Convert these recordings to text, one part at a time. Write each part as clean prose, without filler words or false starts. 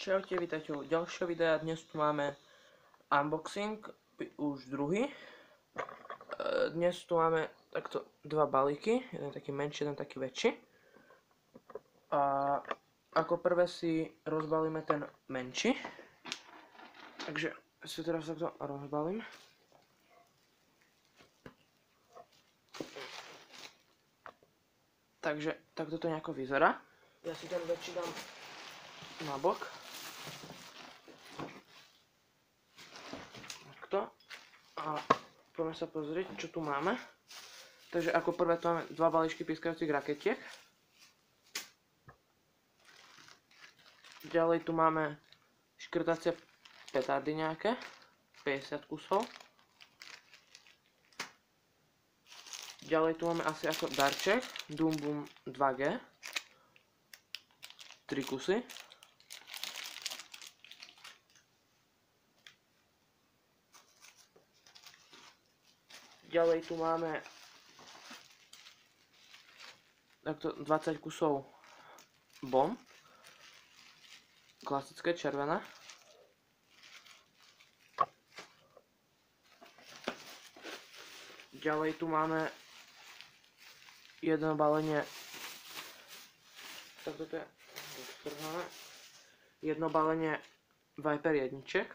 Čaute, vítajte u ďalšieho videa. Dnes tu máme unboxing, už druhý. Dnes tu máme takto dva balíky, jeden taký menší, jeden taký väčší. A ako prvé si rozbalíme ten menší. Takže si teraz takto rozbalím. Takže takto to nejako vyzerá. Ja si ten väčší dám na bok. Takto. A poďme sa pozrieť, čo tu máme. Takže ako prvé tu máme dva balíčky pískajúcich raketiek. Ďalej tu máme škrtacie petardy nejaké. 50 kusov. Ďalej tu máme asi ako darček Doom Boom 2G. 3 kusy. Ďalej tu máme takto 20 kusov bomb. Klasické červené. Ďalej tu máme jedno balenie, tak toto je roztrhané, jedno balenie Viper jedniček.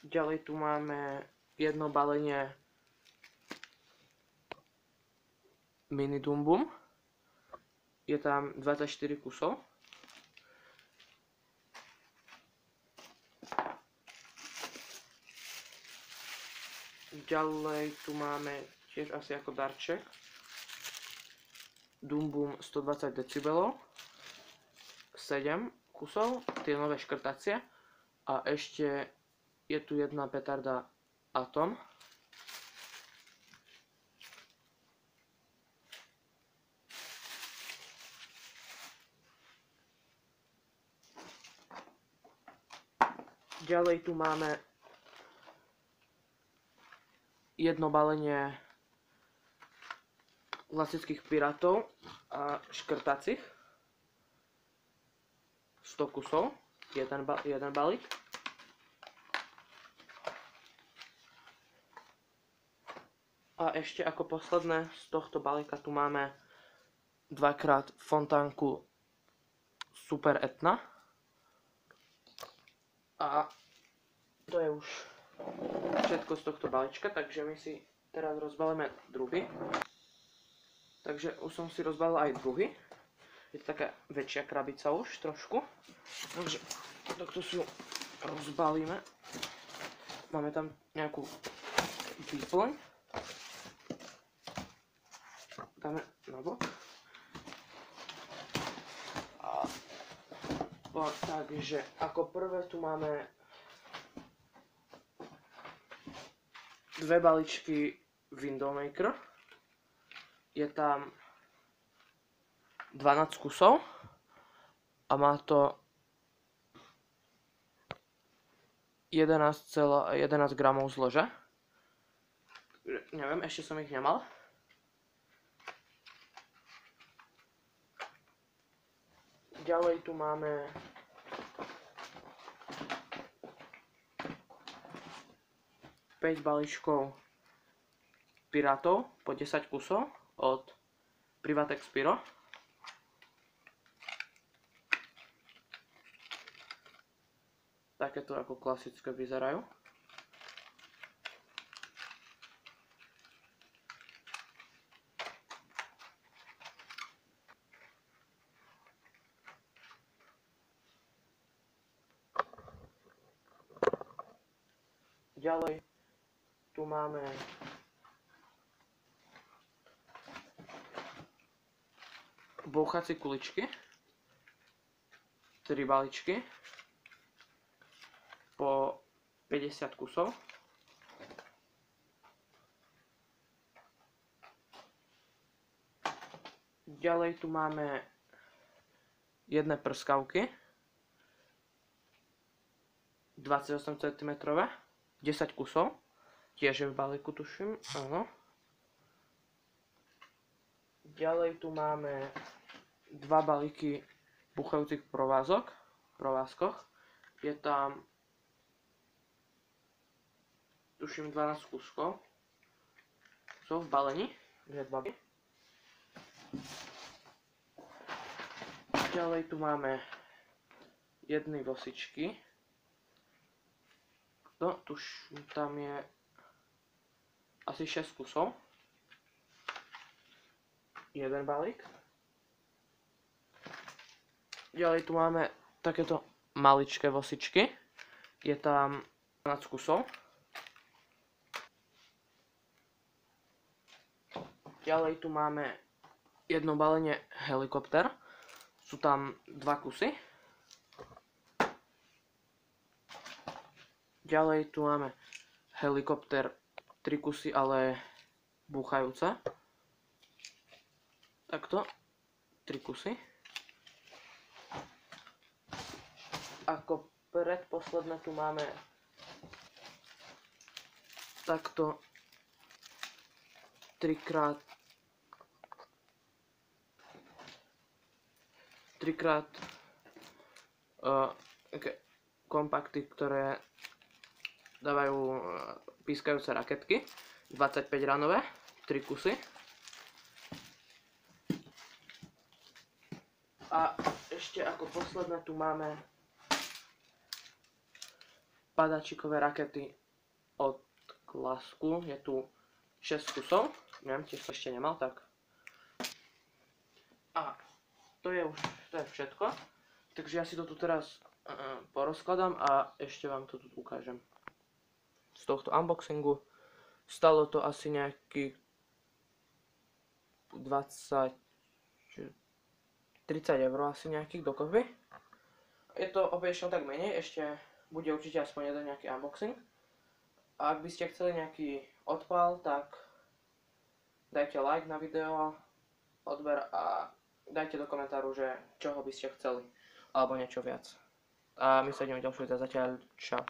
Ďalej tu máme jedno balenie Mini Doom Boom. Je tam 24 kusov. Ďalej tu máme tiež asi ako darček Doom Boom 120 decibelov. 7 kusov, tie nové škrtacie. A ešte je tu jedna petarda Atom. Ďalej tu máme jedno balenie klasických pirátov a škrtacích. 100 kusov, jeden balík. A ešte ako posledné z tohto balíka tu máme dvakrát fontánku Super Etna. A to je už všetko z tohto balíčka, takže my si teraz rozbalíme druhý. Takže už som si rozbalil aj druhý. Je to taká väčšia krabica už trošku. Takže takto si ju rozbalíme. Máme tam nejakú výplň. Dáme na bok. Takže ako prvé tu máme dve balíčky Window Maker. Je tam 12 kusov a má to 11 gramov zlože. Neviem, ešte som ich nemal. Ďalej tu máme päť balíčkov pirátov po 10 kusov od Privatex Pyro. Takéto ako klasické vyzerajú. Ďalej tu máme bouchacie kuličky, 3 balíčky po 50 kusov. Ďalej tu máme jedné prskavky 28 cm, 10 kusov, tiež je v balíku, tuším, áno. Ďalej tu máme 2 balíky buchajúcich provázkoch. Je tam, tuším, 12 kúskov. Sú v balení, že 2. Ďalej tu máme jedny vosičky. No, tuším, tam je asi 6 kusov. Jeden balík. Ďalej tu máme takéto maličké vosičky. Je tam 12 kusov. Ďalej tu máme jedno balenie helikopter. Sú tam 2 kusy. Ďalej tu máme helikopter 3 kusy, ale búchajúce. Takto 3 kusy. Ako predposledné tu máme takto 3x kompakty, ktoré dávajú pískajúce raketky, 25 ranové, 3 kusy. A ešte ako posledné tu máme padačikové rakety od Klasku. Je tu 6 kusov, neviem, tiež som ešte nemal, tak. A to je všetko. Takže ja si to tu teraz porozkladám a ešte vám to tu ukážem. Z tohto unboxingu stalo to asi nejakých 30 eur asi nejakých dokopy. Je to opäť tak menej, ešte bude určite aspoň jeden nejaký unboxing. A ak by ste chceli nejaký odpal, tak dajte like na video, odber a dajte do komentáru, že čoho by ste chceli, alebo niečo viac. A my sa ideme ďalšie, zatiaľ čau.